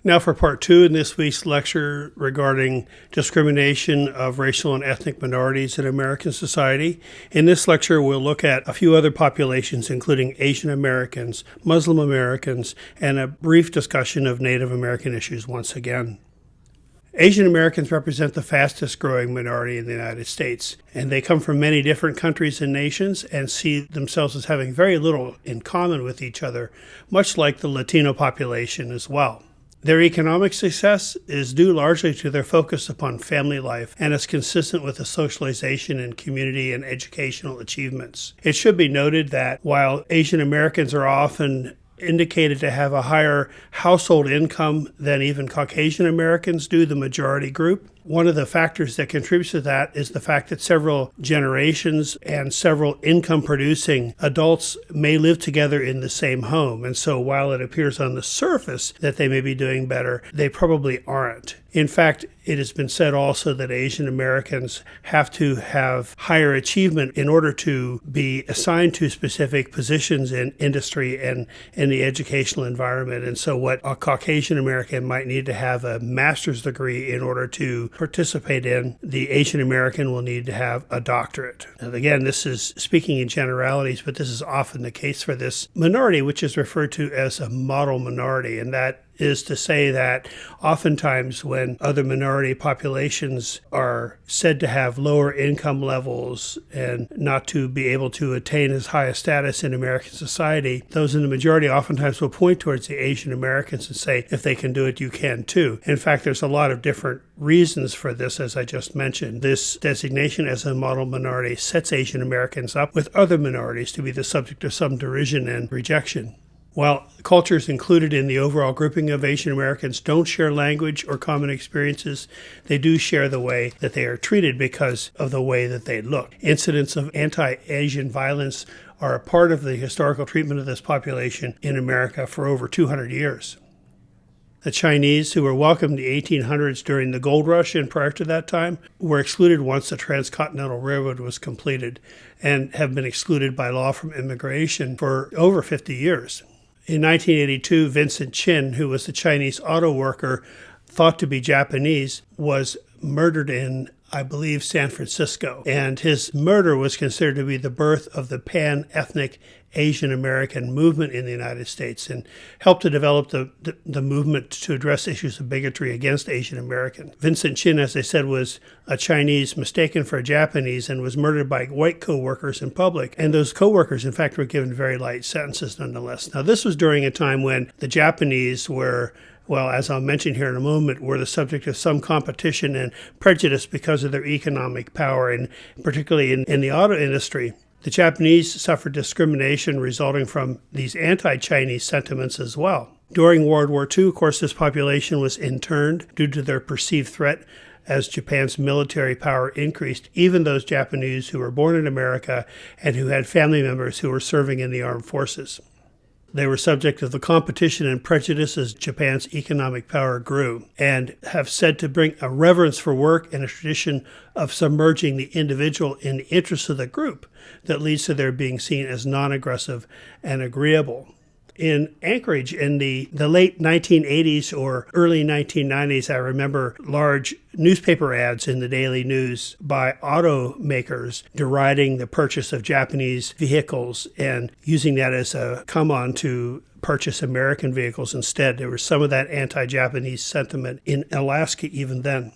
Now for part two in this week's lecture regarding discrimination of racial and ethnic minorities in American society. In this lecture, we'll look at a few other populations, including Asian Americans, Muslim Americans, and a brief discussion of Native American issues once again. Asian Americans represent the fastest growing minority in the United States, and they come from many different countries and nations and see themselves as having very little in common with each other, much like the Latino population as well. Their economic success is due largely to their focus upon family life and is consistent with the socialization and community and educational achievements. It should be noted that while Asian Americans are often indicated to have a higher household income than even Caucasian Americans do, the majority group, one of the factors that contributes to that is the fact that several generations and several income-producing adults may live together in the same home. And so while it appears on the surface that they may be doing better, they probably aren't. In fact, it has been said also that Asian Americans have to have higher achievement in order to be assigned to specific positions in industry and in the educational environment. And so what a Caucasian American might need to have a master's degree in order to participate in, the Asian American will need to have a doctorate. And again, this is speaking in generalities, but this is often the case for this minority, which is referred to as a model minority. And that is to say that oftentimes when other minority populations are said to have lower income levels and not to be able to attain as high a status in American society, those in the majority oftentimes will point towards the Asian Americans and say, if they can do it, you can too. In fact, there's a lot of different reasons for this, as I just mentioned. This designation as a model minority sets Asian Americans up with other minorities to be the subject of some derision and rejection. While cultures included in the overall grouping of Asian Americans don't share language or common experiences, they do share the way that they are treated because of the way that they look. Incidents of anti-Asian violence are a part of the historical treatment of this population in America for over 200 years. The Chinese, who were welcomed in the 1800s during the gold rush and prior to that time, were excluded once the Transcontinental Railroad was completed and have been excluded by law from immigration for over 50 years. In 1982, Vincent Chin, who was a Chinese auto worker thought to be Japanese, was murdered in, I believe, San Francisco. And his murder was considered to be the birth of the pan-ethnic Asian American movement in the United States and helped to develop the movement to address issues of bigotry against Asian Americans. Vincent Chin, as I said, was a Chinese mistaken for a Japanese and was murdered by white co-workers in public. And those co-workers, in fact, were given very light sentences nonetheless. Now, this was during a time when the Japanese were, well, as I'll mention here in a moment, were the subject of some competition and prejudice because of their economic power, and particularly in the auto industry. The Japanese suffered discrimination resulting from these anti-Chinese sentiments as well. During World War II, of course, this population was interned due to their perceived threat as Japan's military power increased, even those Japanese who were born in America and who had family members who were serving in the armed forces. They were subject to the competition and prejudice as Japan's economic power grew, and have said to bring a reverence for work and a tradition of submerging the individual in the interests of the group that leads to their being seen as non-aggressive and agreeable. In Anchorage in the late 1980s or early 1990s, I remember large newspaper ads in the daily news by automakers deriding the purchase of Japanese vehicles and using that as a come-on to purchase American vehicles instead. There was some of that anti-Japanese sentiment in Alaska even then.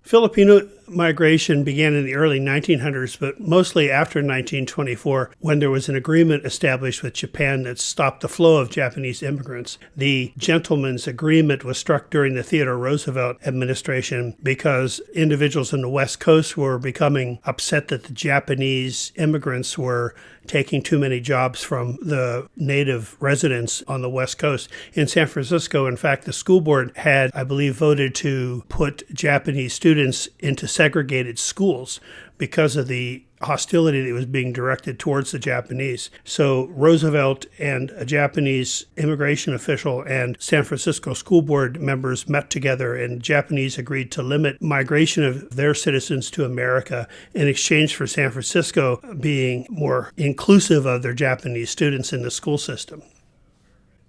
Filipino migration began in the early 1900s, but mostly after 1924, when there was an agreement established with Japan that stopped the flow of Japanese immigrants. The gentleman's agreement was struck during the Theodore Roosevelt administration because individuals on the West Coast were becoming upset that the Japanese immigrants were taking too many jobs from the native residents on the West Coast. In San Francisco, in fact, the school board had, I believe, voted to put Japanese students into segregated schools because of the hostility that was being directed towards the Japanese. So Roosevelt and a Japanese immigration official and San Francisco school board members met together, and Japanese agreed to limit migration of their citizens to America in exchange for San Francisco being more inclusive of their Japanese students in the school system.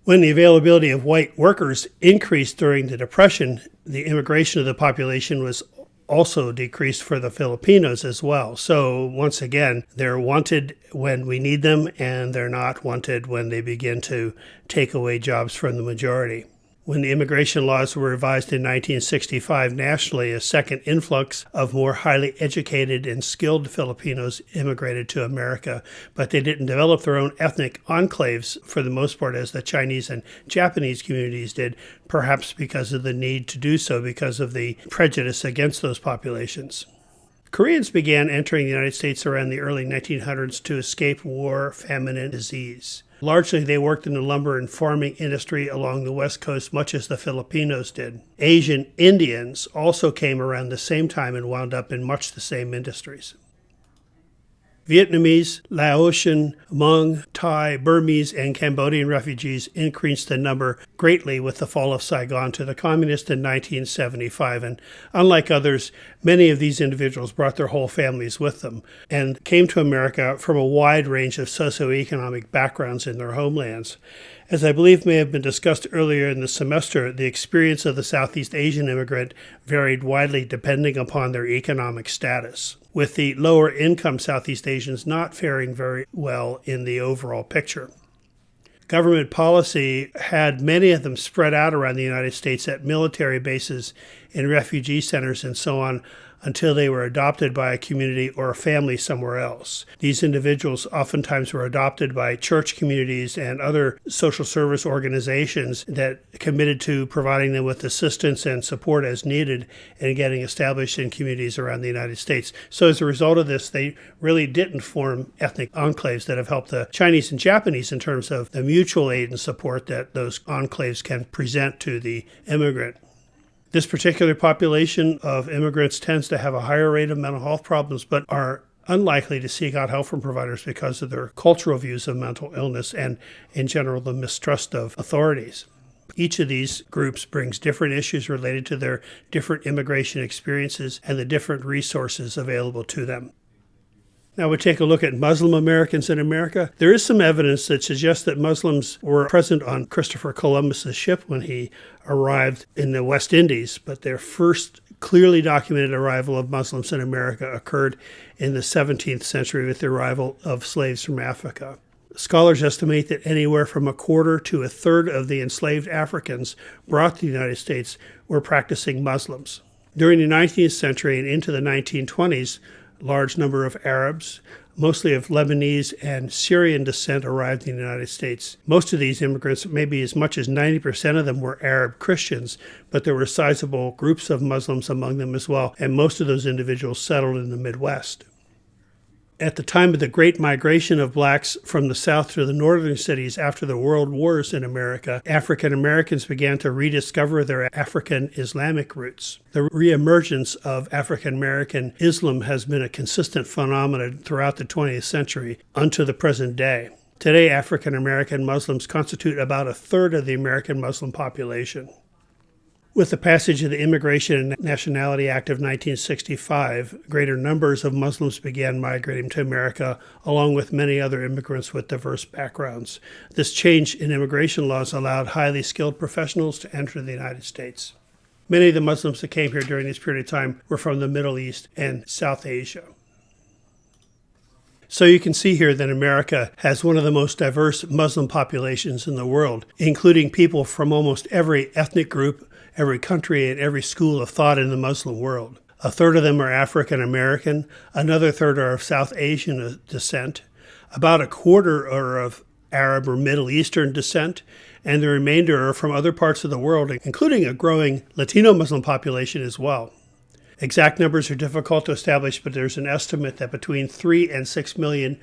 When the availability of white workers increased during the Depression, the immigration of the population was also decreased for the Filipinos as well. So once again, they're wanted when we need them, and they're not wanted when they begin to take away jobs from the majority. When the immigration laws were revised in 1965 nationally, a second influx of more highly educated and skilled Filipinos immigrated to America, but they didn't develop their own ethnic enclaves for the most part as the Chinese and Japanese communities did, perhaps because of the need to do so because of the prejudice against those populations. Koreans began entering the United States around the early 1900s to escape war, famine, and disease. Largely, they worked in the lumber and farming industry along the West Coast, much as the Filipinos did. Asian Indians also came around the same time and wound up in much the same industries. Vietnamese, Laotian, Hmong, Thai, Burmese, and Cambodian refugees increased in number greatly with the fall of Saigon to the communists in 1975. And unlike others, many of these individuals brought their whole families with them and came to America from a wide range of socioeconomic backgrounds in their homelands. As I believe may have been discussed earlier in the semester, the experience of the Southeast Asian immigrant varied widely depending upon their economic status, with the lower income Southeast Asians not faring very well in the overall picture. Government policy had many of them spread out around the United States at military bases, in refugee centers, and so on, until they were adopted by a community or a family somewhere else. These individuals oftentimes were adopted by church communities and other social service organizations that committed to providing them with assistance and support as needed and getting established in communities around the United States. So as a result of this, they really didn't form ethnic enclaves that have helped the Chinese and Japanese in terms of the mutual aid and support that those enclaves can present to the immigrant. This particular population of immigrants tends to have a higher rate of mental health problems, but are unlikely to seek out help from providers because of their cultural views of mental illness and, in general, the mistrust of authorities. Each of these groups brings different issues related to their different immigration experiences and the different resources available to them. Now we take a look at Muslim Americans in America. There is some evidence that suggests that Muslims were present on Christopher Columbus's ship when he arrived in the West Indies, but their first clearly documented arrival of Muslims in America occurred in the 17th century with the arrival of slaves from Africa. Scholars estimate that anywhere from a quarter to a third of the enslaved Africans brought to the United States were practicing Muslims. During the 19th century and into the 1920s, large number of Arabs, mostly of Lebanese and Syrian descent, arrived in the United States. Most of these immigrants, maybe as much as 90% of them, were Arab Christians, but there were sizable groups of Muslims among them as well, and most of those individuals settled in the Midwest. At the time of the Great Migration of blacks from the South to the northern cities after the World Wars in America, African Americans began to rediscover their African Islamic roots. The reemergence of African American Islam has been a consistent phenomenon throughout the 20th century unto the present day. Today, African American Muslims constitute about a third of the American Muslim population. With the passage of the Immigration and Nationality Act of 1965, greater numbers of Muslims began migrating to America, along with many other immigrants with diverse backgrounds. This change in immigration laws allowed highly skilled professionals to enter the United States. Many of the Muslims that came here during this period of time were from the Middle East and South Asia. So you can see here that America has one of the most diverse Muslim populations in the world, including people from almost every ethnic group, every country, and every school of thought in the Muslim world. A third of them are African American, another third are of South Asian descent, about a quarter are of Arab or Middle Eastern descent, and the remainder are from other parts of the world, including a growing Latino Muslim population as well. Exact numbers are difficult to establish, but there's an estimate that between 3 and 6 million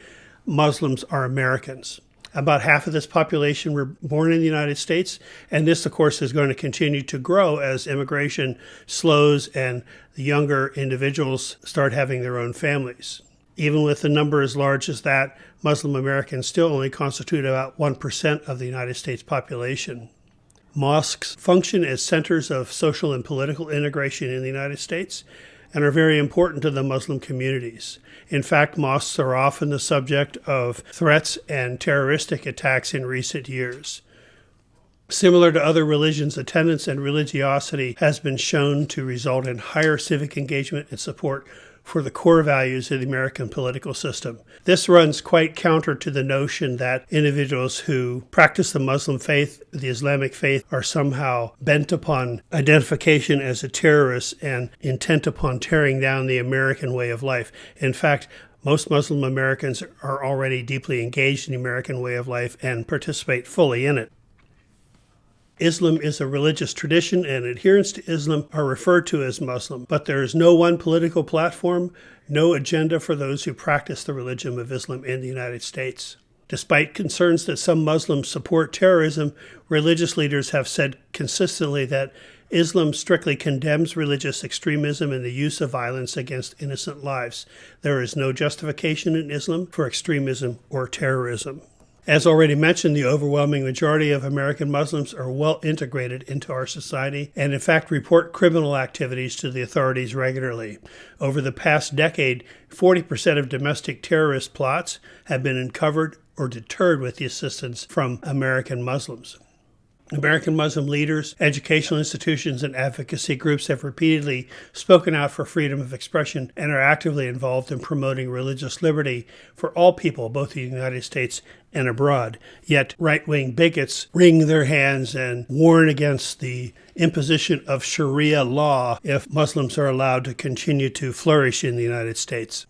Muslims are Americans. About half of this population were born in the United States, and this, of course, is going to continue to grow as immigration slows and the younger individuals start having their own families. Even with a number as large as that, Muslim Americans still only constitute about 1% of the United States population. Mosques function as centers of social and political integration in the United States and are very important to the Muslim communities. In fact, mosques are often the subject of threats and terroristic attacks in recent years. Similar to other religions, attendance and religiosity has been shown to result in higher civic engagement and support for the core values of the American political system. This runs quite counter to the notion that individuals who practice the Muslim faith, the Islamic faith, are somehow bent upon identification as a terrorist and intent upon tearing down the American way of life. In fact, most Muslim Americans are already deeply engaged in the American way of life and participate fully in it. Islam is a religious tradition, and adherents to Islam are referred to as Muslim, but there is no one political platform, no agenda for those who practice the religion of Islam in the United States. Despite concerns that some Muslims support terrorism, religious leaders have said consistently that Islam strictly condemns religious extremism and the use of violence against innocent lives. There is no justification in Islam for extremism or terrorism. As already mentioned, the overwhelming majority of American Muslims are well integrated into our society and in fact report criminal activities to the authorities regularly. Over the past decade, 40% of domestic terrorist plots have been uncovered or deterred with the assistance from American Muslims. American Muslim leaders, educational institutions, and advocacy groups have repeatedly spoken out for freedom of expression and are actively involved in promoting religious liberty for all people, both in the United States and abroad. Yet right-wing bigots wring their hands and warn against the imposition of Sharia law if Muslims are allowed to continue to flourish in the United States.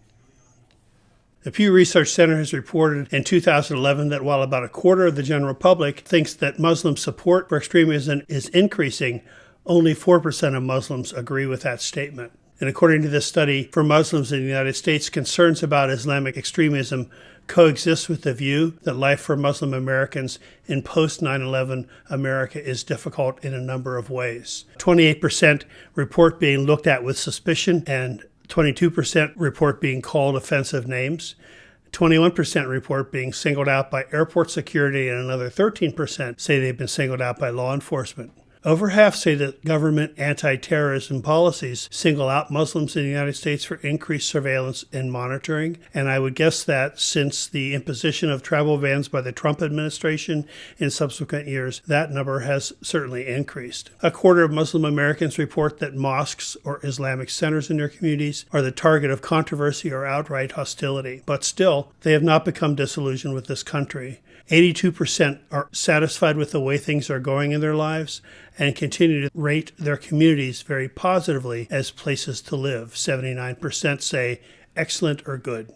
The Pew Research Center has reported in 2011 that while about a quarter of the general public thinks that Muslim support for extremism is increasing, only 4% of Muslims agree with that statement. And according to this study, for Muslims in the United States, concerns about Islamic extremism coexist with the view that life for Muslim Americans in post-9/11 America is difficult in a number of ways. 28% report being looked at with suspicion, and 22% report being called offensive names, 21% report being singled out by airport security, and another 13% say they've been singled out by law enforcement. Over half say that government anti-terrorism policies single out Muslims in the United States for increased surveillance and monitoring, and I would guess that since the imposition of travel bans by the Trump administration in subsequent years, that number has certainly increased. A quarter of Muslim Americans report that mosques or Islamic centers in their communities are the target of controversy or outright hostility, but still, they have not become disillusioned with this country. 82% are satisfied with the way things are going in their lives and continue to rate their communities very positively as places to live. 79% say excellent or good.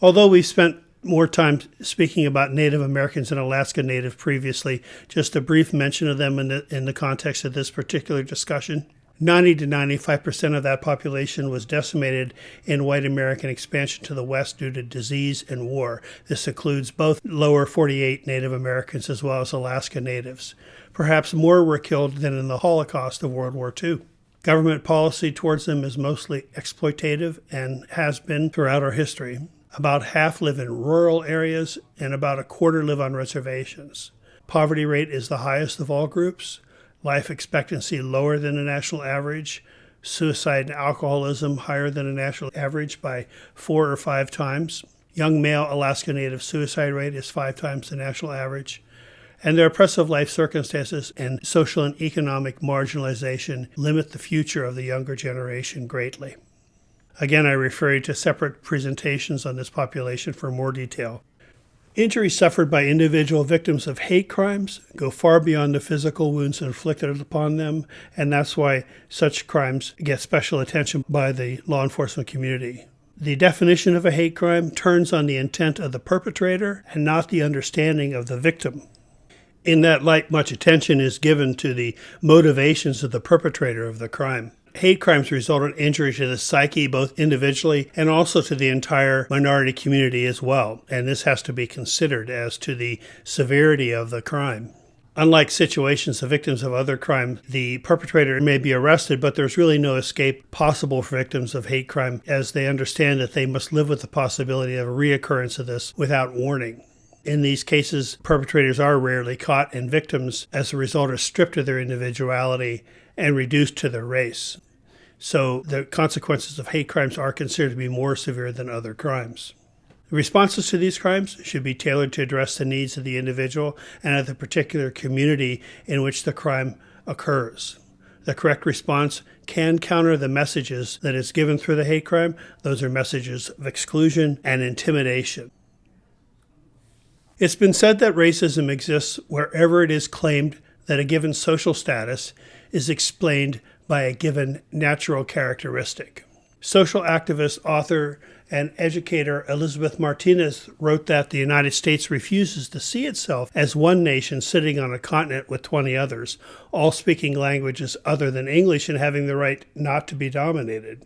Although we've spent more time speaking about Native Americans and Alaska Native previously, just a brief mention of them in the context of this particular discussion. 90 to 95% of that population was decimated in white American expansion to the west due to disease and war. This includes both lower 48 Native Americans as well as Alaska Natives. Perhaps more were killed than in the Holocaust of World War II. Government policy towards them is mostly exploitative and has been throughout our history. About half live in rural areas and about a quarter live on reservations. Poverty rate is the highest of all groups. Life expectancy lower than the national average, suicide and alcoholism higher than the national average by 4 or 5 times. Young male Alaska Native suicide rate is 5 times the national average. And their oppressive life circumstances and social and economic marginalization limit the future of the younger generation greatly. Again, I refer you to separate presentations on this population for more detail. Injuries suffered by individual victims of hate crimes go far beyond the physical wounds inflicted upon them, and that's why such crimes get special attention by the law enforcement community. The definition of a hate crime turns on the intent of the perpetrator and not the understanding of the victim. In that light, much attention is given to the motivations of the perpetrator of the crime. Hate crimes result in injury to the psyche, both individually and also to the entire minority community as well, and this has to be considered as to the severity of the crime. Unlike situations of victims of other crime, the perpetrator may be arrested, but there's really no escape possible for victims of hate crime, as they understand that they must live with the possibility of a reoccurrence of this without warning. In these cases, perpetrators are rarely caught, and victims, as a result, are stripped of their individuality and reduced to their race. So the consequences of hate crimes are considered to be more severe than other crimes. Responses to these crimes should be tailored to address the needs of the individual and of the particular community in which the crime occurs. The correct response can counter the messages that is given through the hate crime. Those are messages of exclusion and intimidation. It's been said that racism exists wherever it is claimed that a given social status is explained by a given natural characteristic. Social activist, author, and educator Elizabeth Martinez wrote that the United States refuses to see itself as one nation sitting on a continent with 20 others, all speaking languages other than English and having the right not to be dominated.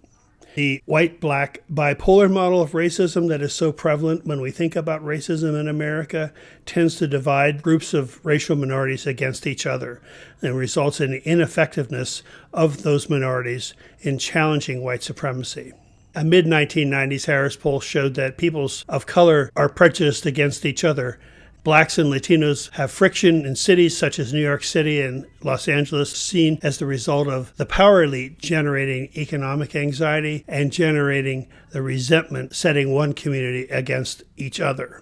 The white-black bipolar model of racism that is so prevalent when we think about racism in America tends to divide groups of racial minorities against each other and results in the ineffectiveness of those minorities in challenging white supremacy. A mid-1990s Harris poll showed that peoples of color are prejudiced against each other. Blacks and Latinos have friction in cities such as New York City and Los Angeles, seen as the result of the power elite generating economic anxiety and generating the resentment, setting one community against each other.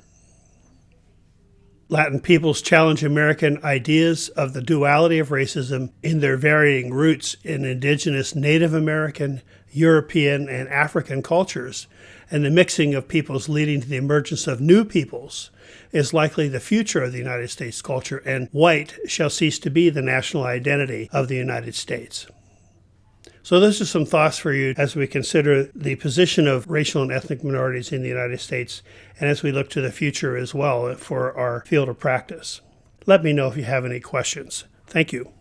Latin peoples challenge American ideas of the duality of racism in their varying roots in indigenous Native American, European, and African cultures, and the mixing of peoples leading to the emergence of new peoples is likely the future of the United States culture, and white shall cease to be the national identity of the United States. So those are some thoughts for you as we consider the position of racial and ethnic minorities in the United States, and as we look to the future as well for our field of practice. Let me know if you have any questions. Thank you.